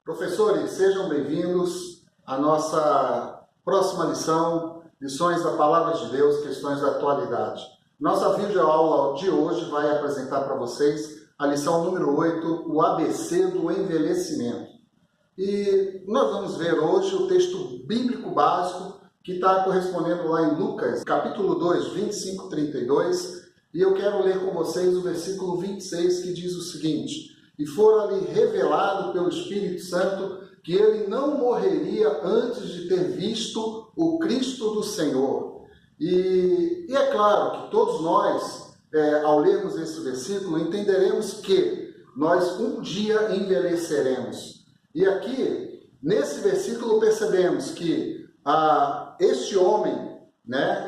Professores, sejam bem-vindos à nossa próxima lição, lições da Palavra de Deus, questões da atualidade. Nossa videoaula de hoje vai apresentar para vocês a lição número 8, o ABC do envelhecimento. E nós vamos ver hoje o texto bíblico básico que está correspondendo lá em Lucas, capítulo 2, 25, 32, e eu quero ler com vocês o versículo 26, que diz o seguinte: E fora-lhe revelado pelo Espírito Santo que ele não morreria antes de ter visto o Cristo do Senhor. E é claro que todos nós, ao lermos esse versículo, entenderemos que nós um dia envelheceremos. E aqui, nesse versículo, percebemos que este homem,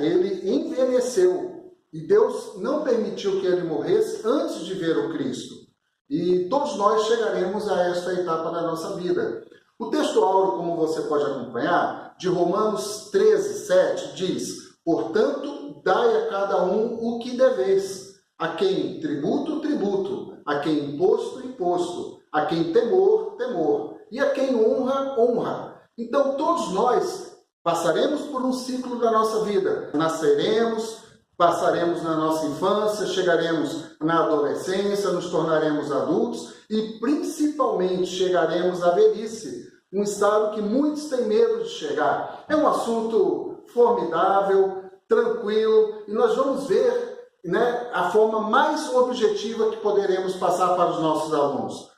ele envelheceu e Deus não permitiu que ele morresse antes de ver o Cristo. E todos nós chegaremos a esta etapa da nossa vida. O texto áureo, como você pode acompanhar, de Romanos 13, 7, diz: Portanto, dai a cada um o que deveis, a quem tributo, tributo, a quem imposto, imposto, a quem temor, temor, e a quem honra, honra. Então, todos nós passaremos por um ciclo da nossa vida. Nasceremos, passaremos na nossa infância, chegaremos na adolescência, nos tornaremos adultos e principalmente chegaremos à velhice, um estado que muitos têm medo de chegar. É um assunto formidável, tranquilo, e nós vamos ver a forma mais objetiva que poderemos passar para os nossos alunos.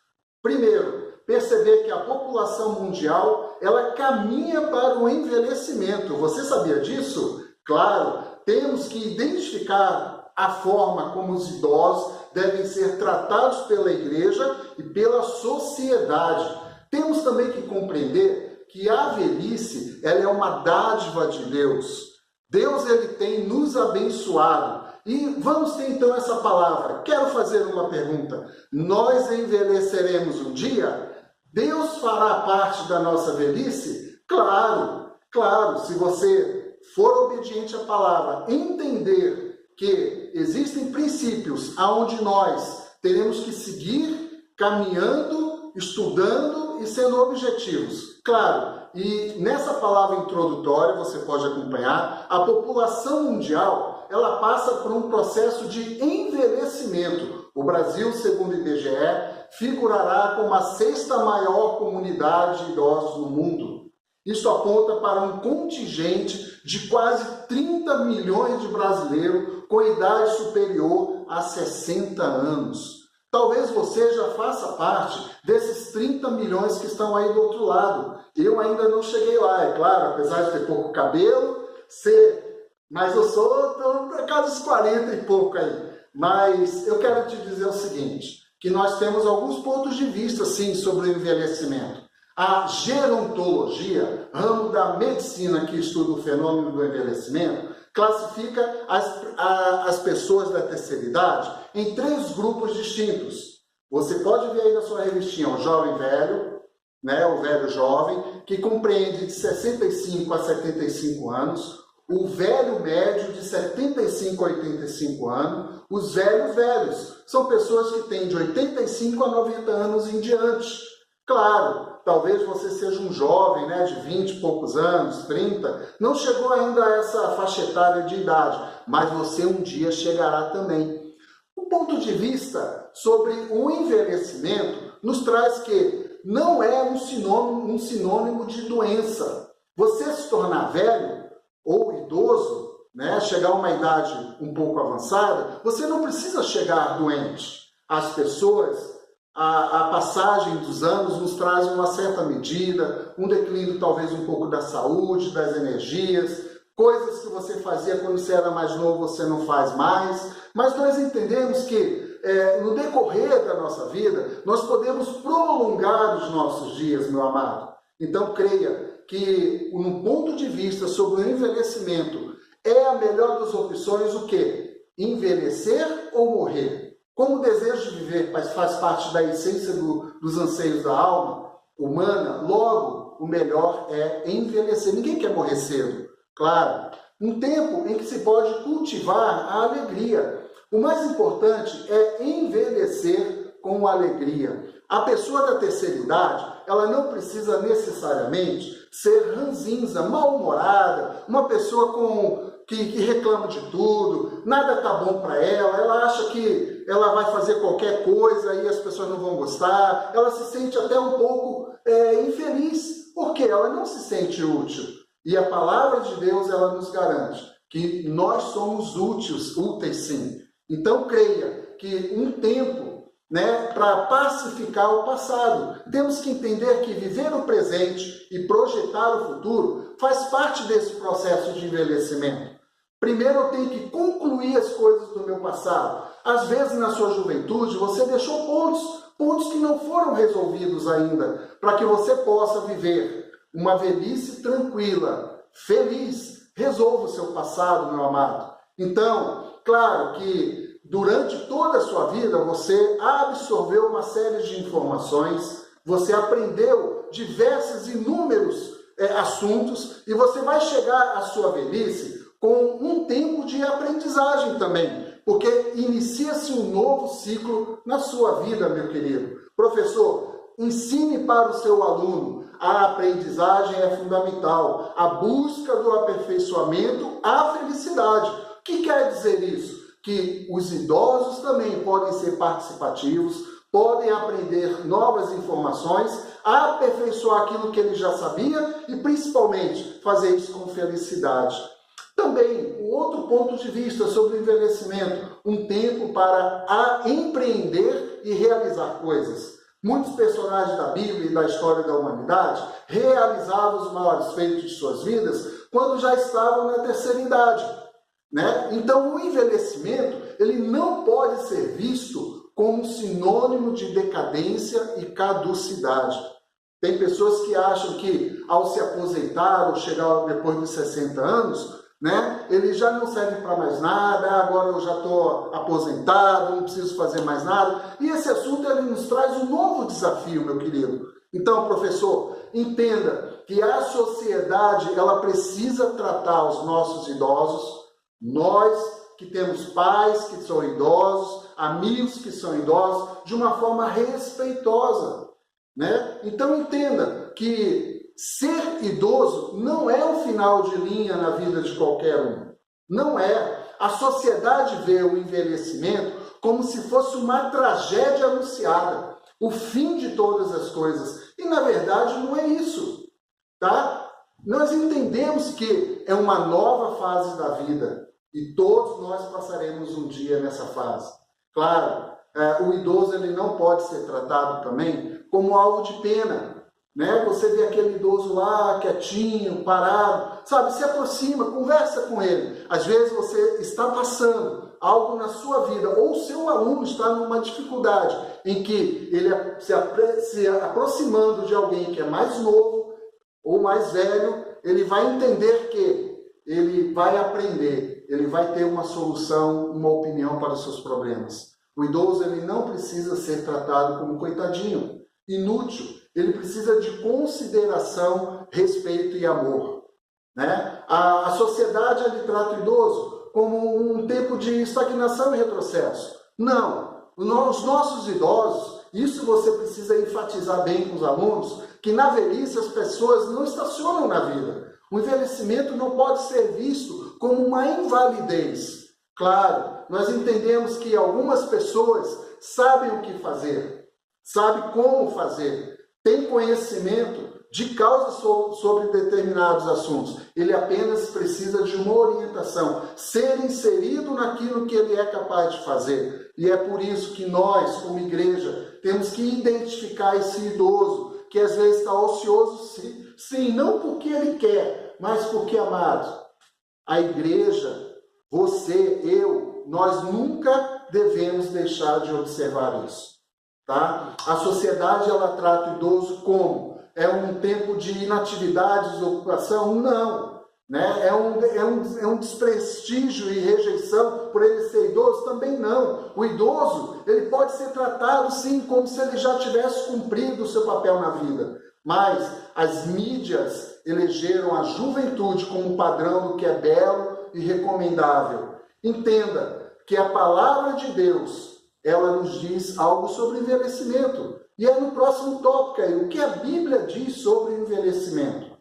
Primeiro, perceber que a população mundial ela caminha para o envelhecimento. Você sabia disso? Claro, temos que identificar a forma como os idosos devem ser tratados pela igreja e pela sociedade. Temos também que compreender que a velhice ela é uma dádiva de Deus. Deus ele tem nos abençoado. E vamos ter então essa palavra. Quero fazer uma pergunta. Nós envelheceremos um dia? Deus fará parte da nossa velhice? Claro, claro, se você for obediente à palavra, entender que existem princípios aonde nós teremos que seguir caminhando, estudando e sendo objetivos. Claro, e nessa palavra introdutória, você pode acompanhar, a população mundial, ela passa por um processo de envelhecimento. O Brasil, segundo o IBGE, figurará como a 6ª maior comunidade de idosos no mundo. Isso aponta para um contingente de quase 30 milhões de brasileiros com idade superior a 60 anos. Talvez você já faça parte desses 30 milhões que estão aí do outro lado. Eu ainda não cheguei lá, é claro, apesar de ter pouco cabelo, mas eu sou para casa dos 40 e pouco aí. Mas eu quero te dizer o seguinte, que nós temos alguns pontos de vista, sim, sobre o envelhecimento. A gerontologia, ramo da medicina que estuda o fenômeno do envelhecimento, classifica as pessoas da terceira idade em 3 grupos distintos. Você pode ver aí na sua revistinha o jovem velho, o velho jovem, que compreende de 65 a 75 anos, o velho médio de 75 a 85 anos, os velhos velhos, são pessoas que têm de 85 a 90 anos em diante. Claro, talvez você seja um jovem, de 20 e poucos anos, 30, não chegou ainda a essa faixa etária de idade, mas você um dia chegará também. O ponto de vista sobre o envelhecimento nos traz que não é um sinônimo de doença. Você se tornar velho ou idoso, chegar a uma idade um pouco avançada, você não precisa chegar doente. As pessoas, a passagem dos anos nos traz uma certa medida, um declínio talvez um pouco da saúde, das energias, coisas que você fazia quando você era mais novo, você não faz mais, mas nós entendemos que no decorrer da nossa vida, nós podemos prolongar os nossos dias, meu amado. Então creia que, no ponto de vista sobre o envelhecimento, é a melhor das opções o quê? Envelhecer ou morrer? Como o desejo de viver faz parte da essência dos anseios da alma humana, logo o melhor é envelhecer. Ninguém quer morrer cedo, claro. Um tempo em que se pode cultivar a alegria. O mais importante é envelhecer com alegria. a pessoa da terceira idade, ela não precisa necessariamente ser ranzinza, mal-humorada, uma pessoa que reclama de tudo, nada tá bom para ela acha que ela vai fazer qualquer coisa e as pessoas não vão gostar, ela se sente até um pouco infeliz, porque ela não se sente útil. E a palavra de Deus, ela nos garante que nós somos úteis sim. Então creia que um tempo, para pacificar o passado. Temos que entender que viver o presente e projetar o futuro faz parte desse processo de envelhecimento. Primeiro eu tenho que concluir as coisas do meu passado. Às vezes na sua juventude você deixou pontos que não foram resolvidos ainda, para que você possa viver uma velhice tranquila, feliz. Resolva o seu passado, meu amado. Então, claro que durante toda a sua vida, você absorveu uma série de informações, você aprendeu diversos, inúmeros assuntos, e você vai chegar à sua velhice com um tempo de aprendizagem também, porque inicia-se um novo ciclo na sua vida, meu querido. Professor, ensine para o seu aluno. A aprendizagem é fundamental. A busca do aperfeiçoamento à felicidade. O que quer dizer isso? Que os idosos também podem ser participativos, podem aprender novas informações, aperfeiçoar aquilo que ele já sabia e, principalmente, fazer isso com felicidade. Também, um outro ponto de vista sobre o envelhecimento, um tempo para empreender e realizar coisas. Muitos personagens da Bíblia e da história da humanidade realizavam os maiores feitos de suas vidas quando já estavam na terceira idade. Então, o envelhecimento ele não pode ser visto como sinônimo de decadência e caducidade. Tem pessoas que acham que, ao se aposentar ou chegar depois dos 60 anos, ele já não serve para mais nada, agora eu já estou aposentado, não preciso fazer mais nada. E esse assunto ele nos traz um novo desafio, meu querido. Então, professor, entenda que a sociedade ela precisa tratar os nossos idosos, nós que temos pais que são idosos, amigos que são idosos, de uma forma respeitosa. Então entenda que ser idoso não é o final de linha na vida de qualquer um. Não é. A sociedade vê o envelhecimento como se fosse uma tragédia anunciada, o fim de todas as coisas. E na verdade não é isso. Nós entendemos que é uma nova fase da vida e todos nós passaremos um dia nessa fase. Claro, o idoso ele não pode ser tratado também como alvo de pena. Você vê aquele idoso lá, quietinho, parado, se aproxima, conversa com ele. Às vezes você está passando algo na sua vida, ou o seu aluno está numa dificuldade, em que ele se aproximando de alguém que é mais novo ou mais velho, ele vai entender que ele vai aprender, ele vai ter uma solução, uma opinião para os seus problemas. O idoso ele não precisa ser tratado como coitadinho, inútil. Ele precisa de consideração, respeito e amor. A sociedade ele trata o idoso como um tempo de estagnação e retrocesso. Não. Os nossos idosos, isso você precisa enfatizar bem com os alunos, que na velhice as pessoas não estacionam na vida. O envelhecimento não pode ser visto como uma invalidez. Claro, nós entendemos que algumas pessoas sabem o que fazer, sabem como fazer, tem conhecimento de causa sobre determinados assuntos. Ele apenas precisa de uma orientação, ser inserido naquilo que ele é capaz de fazer. E é por isso que nós, como igreja, temos que identificar esse idoso, que às vezes está ocioso, sim, não porque ele quer, mas porque, amado, a igreja, você, eu, nós nunca devemos deixar de observar isso. A sociedade ela trata o idoso como? É um tempo de inatividade, desocupação? Não. É um desprestígio e rejeição por ele ser idoso? Também não. O idoso ele pode ser tratado sim como se ele já tivesse cumprido o seu papel na vida. Mas as mídias elegeram a juventude como padrão do que é belo e recomendável. Entenda que a palavra de Deus ela nos diz algo sobre envelhecimento. E é no próximo tópico aí, o que a Bíblia diz sobre o envelhecimento,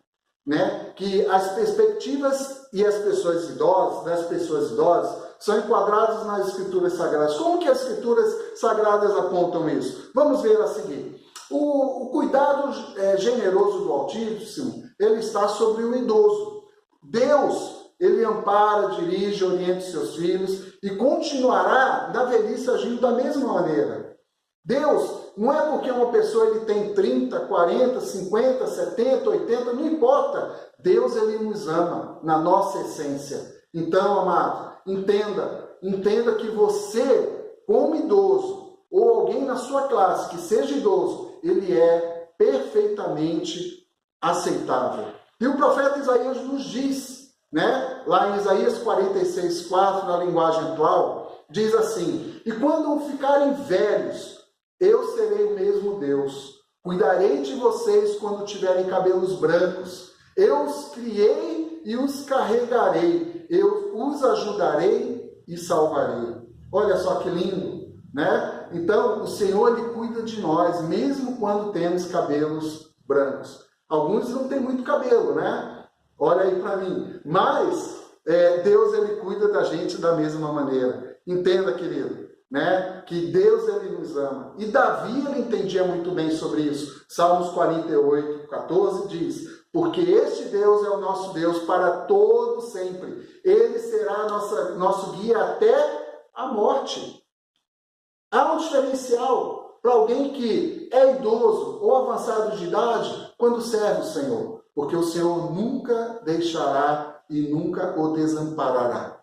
né? Que as perspectivas e as pessoas idosas, das pessoas idosas, são enquadradas nas Escrituras Sagradas. Como que as Escrituras Sagradas apontam isso? Vamos ver a seguir. O cuidado generoso do Altíssimo, ele está sobre o idoso. Deus, ele ampara, dirige, orienta os seus filhos e continuará na velhice agindo da mesma maneira. Deus, não é porque uma pessoa ele tem 30, 40, 50, 70, 80, não importa. Deus, ele nos ama na nossa essência. Então, amado, entenda que você, como idoso, ou alguém na sua classe que seja idoso, ele é perfeitamente aceitável. E o profeta Isaías nos diz, né? Lá em Isaías 46:4, na linguagem atual, diz assim: e quando ficarem velhos, eu serei o mesmo Deus. Cuidarei de vocês quando tiverem cabelos brancos. Eu os criei e os carregarei. Eu os ajudarei e salvarei. Olha só que lindo, né? Então, o Senhor, ele cuida de nós, mesmo quando temos cabelos brancos. Alguns não têm muito cabelo, né? Olha aí para mim. Mas, Deus, ele cuida da gente da mesma maneira. Entenda, querido, né? Que Deus, ele nos ama. E Davi, ele entendia muito bem sobre isso. Salmos 48:14 diz: porque este Deus é o nosso Deus para todo sempre. Ele será nosso guia até a morte. Há um diferencial para alguém que é idoso ou avançado de idade quando serve o Senhor. Porque o Senhor nunca deixará e nunca o desamparará.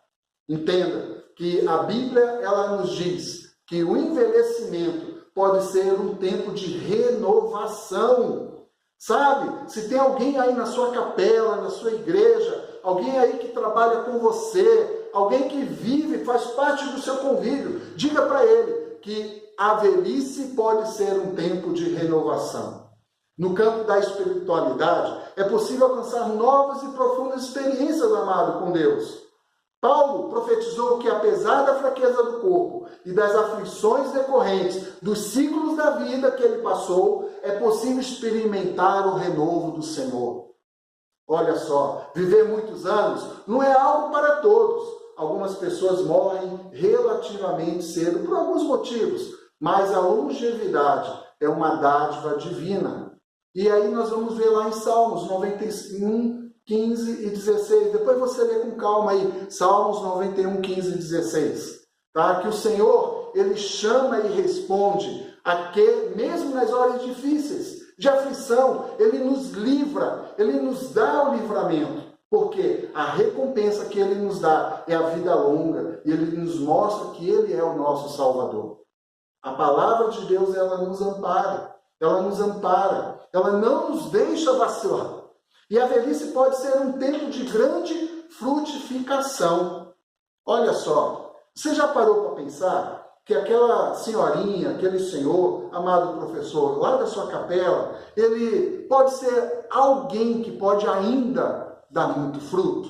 Entenda que a Bíblia, ela nos diz que o envelhecimento pode ser um tempo de renovação. Sabe? Se tem alguém aí na sua capela, na sua igreja, alguém aí que trabalha com você, alguém que vive, faz parte do seu convívio, diga para ele que a velhice pode ser um tempo de renovação. No campo da espiritualidade, é possível alcançar novas e profundas experiências, amado, com Deus. Paulo profetizou que, apesar da fraqueza do corpo e das aflições decorrentes dos ciclos da vida que ele passou, é possível experimentar o renovo do Senhor. Olha só, viver muitos anos não é algo para todos. Algumas pessoas morrem relativamente cedo por alguns motivos, mas a longevidade é uma dádiva divina. E aí nós vamos ver lá em Salmos 91, 15 e 16. Depois você lê com calma aí, Salmos 91, 15 e 16. Tá? Que o Senhor, ele chama e responde mesmo nas horas difíceis, de aflição, ele nos livra, ele nos dá o livramento. Porque a recompensa que ele nos dá é a vida longa, e ele nos mostra que ele é o nosso Salvador. A palavra de Deus, ela nos ampara, ela não nos deixa vacilar. E a velhice pode ser um tempo de grande frutificação. Olha só, você já parou para pensar que aquela senhorinha, aquele senhor, amado professor, lá da sua capela, ele pode ser alguém que pode ainda dar muito fruto?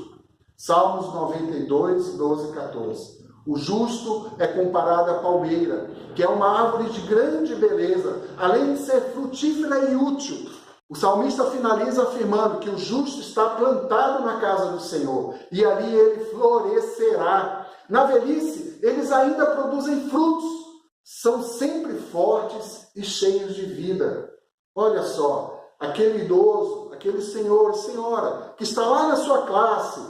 Salmos 92, 12 e 14. O justo é comparado à palmeira, que é uma árvore de grande beleza, além de ser frutífera e útil. O salmista finaliza afirmando que o justo está plantado na casa do Senhor, e ali ele florescerá. Na velhice, eles ainda produzem frutos, são sempre fortes e cheios de vida. Olha só, aquele idoso, aquele senhor, senhora, que está lá na sua classe,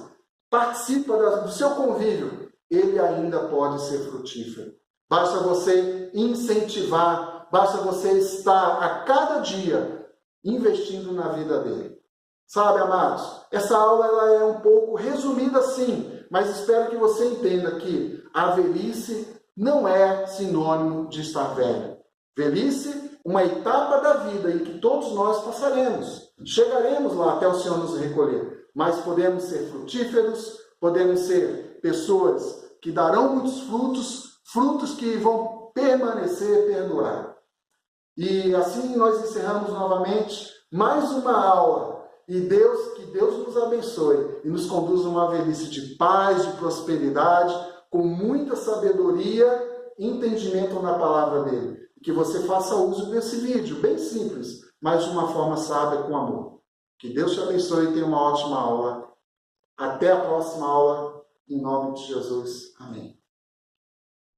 participa do seu convívio, ele ainda pode ser frutífero. Basta você incentivar, basta você estar a cada dia investindo na vida dele. Sabe, amados, essa aula ela é um pouco resumida sim, mas espero que você entenda que a velhice não é sinônimo de estar velho. Velhice, uma etapa da vida em que todos nós passaremos. Chegaremos lá até o Senhor nos recolher, mas podemos ser frutíferos, podemos ser pessoas que darão muitos frutos, frutos que vão permanecer, perdurar. E assim nós encerramos novamente mais uma aula. E que Deus nos abençoe e nos conduza a uma velhice de paz, de prosperidade, com muita sabedoria e entendimento na palavra dele. que você faça uso desse vídeo, bem simples, mas de uma forma sábia, com amor. Que Deus te abençoe e tenha uma ótima aula. Até a próxima aula, em nome de Jesus. Amém.